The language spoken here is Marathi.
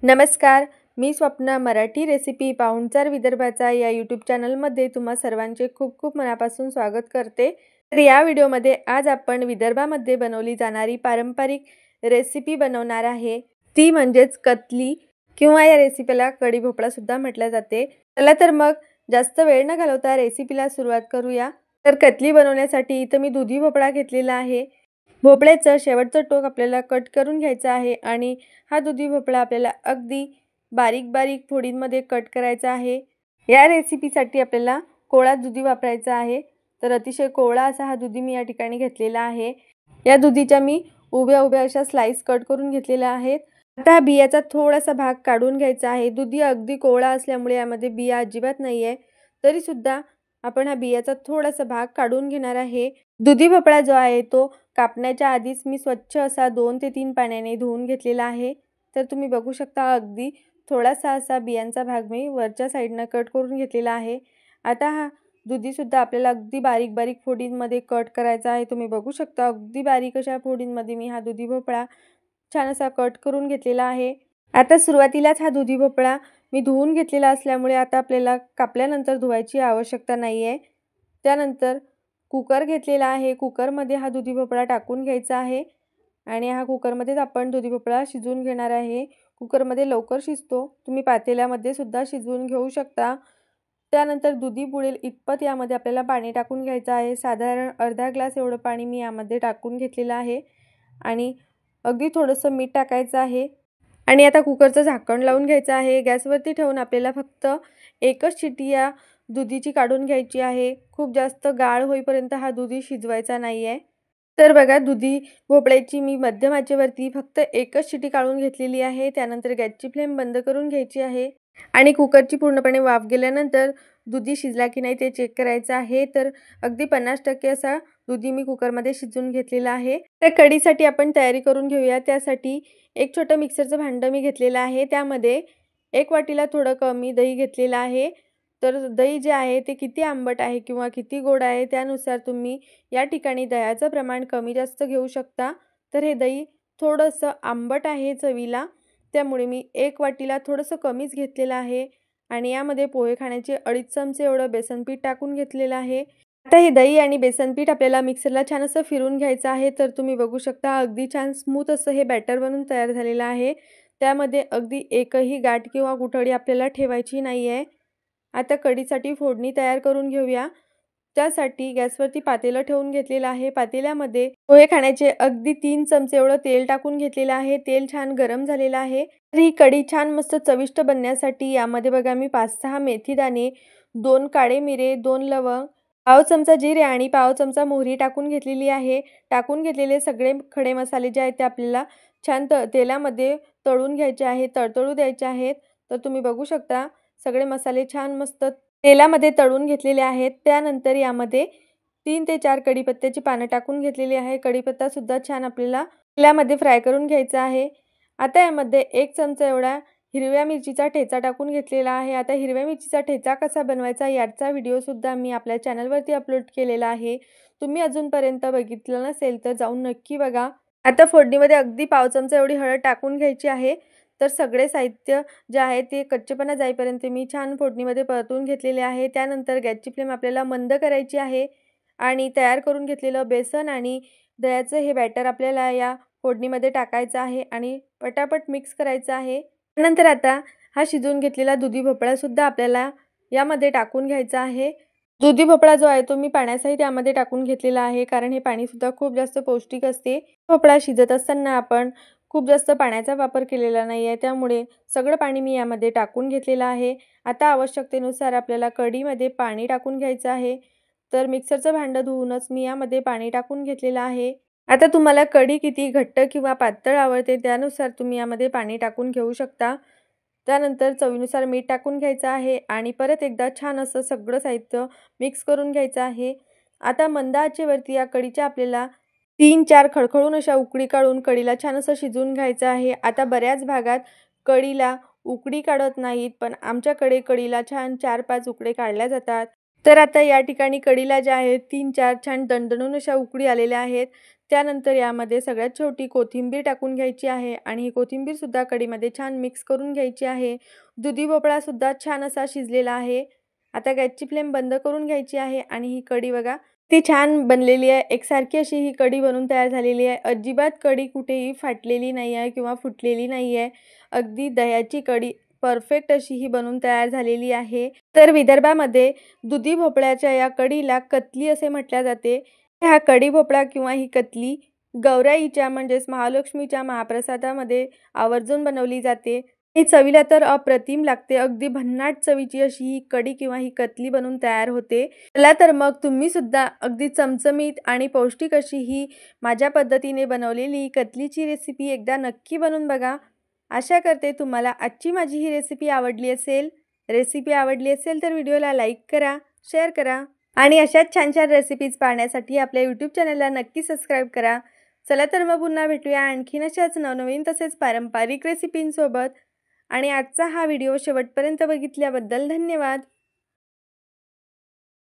नमस्कार, मी स्वप्ना मराठी रेसिपी पाहुणचार विदर्भाचा या यूट्यूब चॅनलमध्ये तुम्हा सर्वांचे खूप खूप मनापासून स्वागत करते। तर या व्हिडिओमध्ये आज आपण विदर्भामध्ये बनवली जाणारी पारंपरिक रेसिपी बनवणार आहे, ती म्हणजेच कतली किंवा या रेसिपीला कढी भोपळा सुद्धा म्हटले जाते। चला तर मग जास्त वेळ न घालवता रेसिपीला सुरुवात करूया। तर कतली बनवण्यासाठी इथे मी दुधी भोपळा घेतलेला आहे। भोपळ्याचं शेवटचं टोक आपल्याला कट करून घ्यायचं आहे आणि हा दुधी भोपळा आपल्याला अगदी बारीक बारीक फोडींमध्ये कट करायचा आहे। या रेसिपीसाठी आपल्याला कोवळा दुधी वापरायचा आहे, तर अतिशय कोवळा असा हा दुधी मी या ठिकाणी घेतलेला आहे। या दुधीच्या मी उभ्या उभ्या अशा स्लाइस कट करून घेतलेल्या आहेत। आता बियाचा थोडासा भाग काढून घ्यायचा आहे। दुधी अगदी कोवळा असल्यामुळे यामध्ये बिया अजिबात नाहीये, तरी सुद्धा आपण हा बियाचा थोडासा भाग काढून घेणार आहे। दुधी भोपळा जो आहे तो कापण्याच्या आधीच मी स्वच्छ असा 2 ते 3 पाण्याने धुवून घेतलेला आहे। तर तुम्ही बघू शकता अगदी थोडासा असा बियांचा भाग मी वरच्या साइडने कट करून घेतलेला आहे। आता हा दुधी सुद्धा आपल्याला अगदी बारीक बारीक फोडींमध्ये कट करायचा आहे। तुम्ही बघू शकता अगदी बारीक अशा फोडींमध्ये मी हा दुधी भोपळा छान असा कट करून घेतलेला आहे। आता सुरुवातीलाच हा दुधी भोपळा मी धुवून घेतलेला असल्यामुळे आता आपल्याला कापल्यानंतर धुवायची आवश्यकता नाहीये। त्यानंतर कुकर घेतलेला आहे। कुकरमध्ये हा दुधी भोपळा टाकून घ्यायचा आहे आणि हा कुकरमध्येच आपण दुधी भोपळा शिजवून घेणार आहे। कुकरमध्ये लवकर शिजतो, तुम्ही पातेल्यामध्ये सुद्धा शिजवून घेऊ शकता। त्यानंतर दुधी बुडेल इतपत यामध्ये आपल्याला पाणी टाकून घ्यायचं आहे। साधारण अर्धा ग्लास एवढं पाणी मी यामध्ये टाकून घेतलेलं आहे आणि अगदी थोडंसं मीठ टाकायचं आहे आणि आता कुकरचं झाकण लावून घ्यायचं आहे। गॅसवरती ठेवून आपल्याला फक्त एकच शिटी या दुधीची काढून घ्यायची आहे। खूप जास्त गाळ होईपर्यंत हा दुधी शिजवायचा नाहीये। तर बघा दुधी भोपळ्याची मी मध्यम आचेवरती फक्त एकच शिटी काढून घेतलेली आहे। त्यानंतर गॅसची फ्लेम बंद करून घ्यायची आहे आणि कुकरची पूर्णपणे वाफ गेल्यानंतर दुधी शिजला की नाही ते चेक करायचं आहे। तर अगदी 50% असा दुधी मी कुकरमध्ये शिजवून घेतलेला आहे। तर कढीसाठी आपण तयारी करून घेऊया। त्यासाठी एक छोटं मिक्सरचं भांडं मी घेतलेलं आहे, त्यामध्ये 1 वाटीला थोडं कमी दही घेतलेलं आहे। तर दही जे आहे ते किती आंबट आहे किंवा किती गोड आहे त्यानुसार तुम्ही या ठिकाणी दह्याचं प्रमाण कमी जास्त घेऊ शकता। तर हे दही थोडंसं आंबट आहे चवीला, त्यामुळे मी 1 वाटीला थोडंसं कमीच घेतलेलं आहे आणि यामध्ये पोहे खाण्याचे 2.5 चमचे एवढं बेसन पीठ टाकून घेतलेलं आहे। आता हे दही आणि बेसन पीठ आपल्याला मिक्सरला छान असं फिरून घ्यायचं आहे। तर तुम्ही बघू शकता अगदी छान स्मूथ असं हे बॅटर बनून तयार झालेलं आहे। त्यामध्ये अगदी एकही गाठ किंवा गुठळी आपल्याला ठेवायची नाहीये। आता कढीसाठी फोडणी तयार करून घेऊया। त्यासाठी गॅसवरती पातेलं ठेवून घेतलेलं आहे। पातेल्यामध्ये पोहे खाण्याचे अगदी 3 चमचे एवढं तेल टाकून घेतलेलं आहे। तेल छान गरम झालेलं आहे। तर ही कढी छान मस्त चविष्ट बनण्यासाठी यामध्ये बघा मी 5-6 मेथी दाणे, 2 काळे मिरे, 2 लवंग, पाव चमचा जिरे आणि पाव चमचा मोहरी टाकून घेतलेली आहे। टाकून घेतलेले सगळे खडे मसाले जे आहेत ते आपल्याला छान तेलामध्ये तळून घ्यायचे आहेत, तळतळू द्यायचे आहेत। तर तुम्ही बघू शकता सगळे मसाले छान मस्त तेलामध्ये तळून घेतलेले आहेत। त्यानंतर यामध्ये 3 ते 4 कढीपत्त्याची पानं टाकून घेतलेली आहे। कढीपत्ता सुद्धा छान आपल्याला तेलामध्ये फ्राय करून घ्यायचा आहे। आता यामध्ये 1 चमचा एवढा हिरव्या मिरचीचा ठेचा टाकून घेतलेला आहे। आता हिरव्या मिरचीचा ठेचा कसा बनवायचा याचा व्हिडिओ सुद्धा मी आपल्या चॅनलवरती अपलोड केलेला आहे। तुम्ही अजूनपर्यंत बघितलं नसेल तर जाऊन नक्की बघा। आता फोडणीमध्ये अगदी पाव चमचा एवढी हळद टाकून घ्यायची आहे। तर सगळे साहित्य जे आहे ते कच्चेपणा जाईपर्यंत मी छान फोडणीमध्ये परतून घेतलेले आहे। त्यानंतर गॅसची फ्लेम आपल्याला मंद करायची आहे आणि तयार करून घेतलेलं बेसन आणि दह्याचं हे बॅटर आपल्याला या फोडणीमध्ये टाकायचं आहे आणि पटापट मिक्स करायचं आहे। त्यानंतर आता हा शिजवून घेतलेला दुधी भोपळा सुद्धा आपल्याला यामध्ये टाकून घ्यायचा आहे। दुधी भोपळा जो आहे तो मी पाण्यासहित यामध्ये टाकून घेतलेला आहे, कारण हे पाणी सुद्धा खूप जास्त पौष्टिक असते। भोपळा शिजत असताना आपण खूप जास्त पाण्याचा वापर केलेला नाही आहे, त्यामुळे सगळं पाणी मी यामध्ये टाकून घेतलेलं आहे। आता आवश्यकतेनुसार आपल्याला कढीमध्ये पाणी टाकून घ्यायचं आहे। तर मिक्सरचं भांडं धुवूनच मी यामध्ये पाणी टाकून घेतलेलं आहे। आता तुम्हाला कढी किती घट्ट किंवा पातळ आवडते त्यानुसार तुम्ही यामध्ये पाणी टाकून घेऊ शकता। त्यानंतर चवीनुसार मीठ टाकून घ्यायचं आहे आणि परत एकदा छान असं सगळं साहित्य मिक्स करून घ्यायचं आहे। आता मंद आचेवरती या कढीच्या आपल्याला 3-4 खळखळून अशा उकळी काढून कढीला छान असं शिजवून घ्यायचं आहे। आता बऱ्याच भागात कढीला उकळी काढत नाहीत, पण आमच्याकडे कढीला छान 4-5 उकळे काढल्या जातात। तर आता या ठिकाणी कढीला ज्या आहेत 3-4 छान दणदणून अशा उकळी आलेल्या आहेत. त्यानंतर यामध्ये सगळ्यात छोटी कोथिंबीर टाकून घ्यायची आहे आणि ही कोथिंबीरसुद्धा कढीमध्ये छान मिक्स करून घ्यायची आहे. दुधी भोपळासुद्धा छान असा शिजलेला आहे. आता गॅसची फ्लेम बंद करून घ्यायची आहे आणि ही कढी बघा ती छान बनलेली आहे. एकसारखी अशी ही कढी बनून तयार झालेली आहे. अजिबात कढी कुठेही फाटलेली नाही आहे किंवा फुटलेली नाही आहे. अगदी दह्याची कढी परफेक्ट अशी ही बनून तयार झालेली आहे. तर विदर्भामध्ये दुधी भोपळ्याच्या या कढीला कतली असे म्हटले जाते. हा कढी भोपळा किंवा ही कतली गौराईच्या म्हणजेच महालक्ष्मीच्या महाप्रसादामध्ये आवर्जून बनवली जाते. ही चवीला तर अप्रतिम लागते. अगदी भन्नाट चवीची अशी ही कढी किंवा ही कतली बनून तयार होते. चला तर मग तुम्ही सुद्धा अगदी चमचमीत आणि पौष्टिक अशी ही माझ्या पद्धतीने बनवलेली कतलीची रेसिपी एकदा नक्की बनवून बघा. आशा करते तुम्हाला आजची माझी ही रेसिपी आवडली असेल. रेसिपी आवडली असेल तर व्हिडिओला लाईक करा, शेअर करा आणि अशाच छान छान रेसिपीज पाहण्यासाठी आपल्या यूट्यूब चॅनलला नक्की सबस्क्राईब करा. चला तर मग पुन्हा भेटूया आणखीन अशाच नवनवीन तसेच पारंपरिक रेसिपींसोबत. आणि आजचा हा व्हिडिओ शेवटपर्यंत बघितल्याबद्दल धन्यवाद.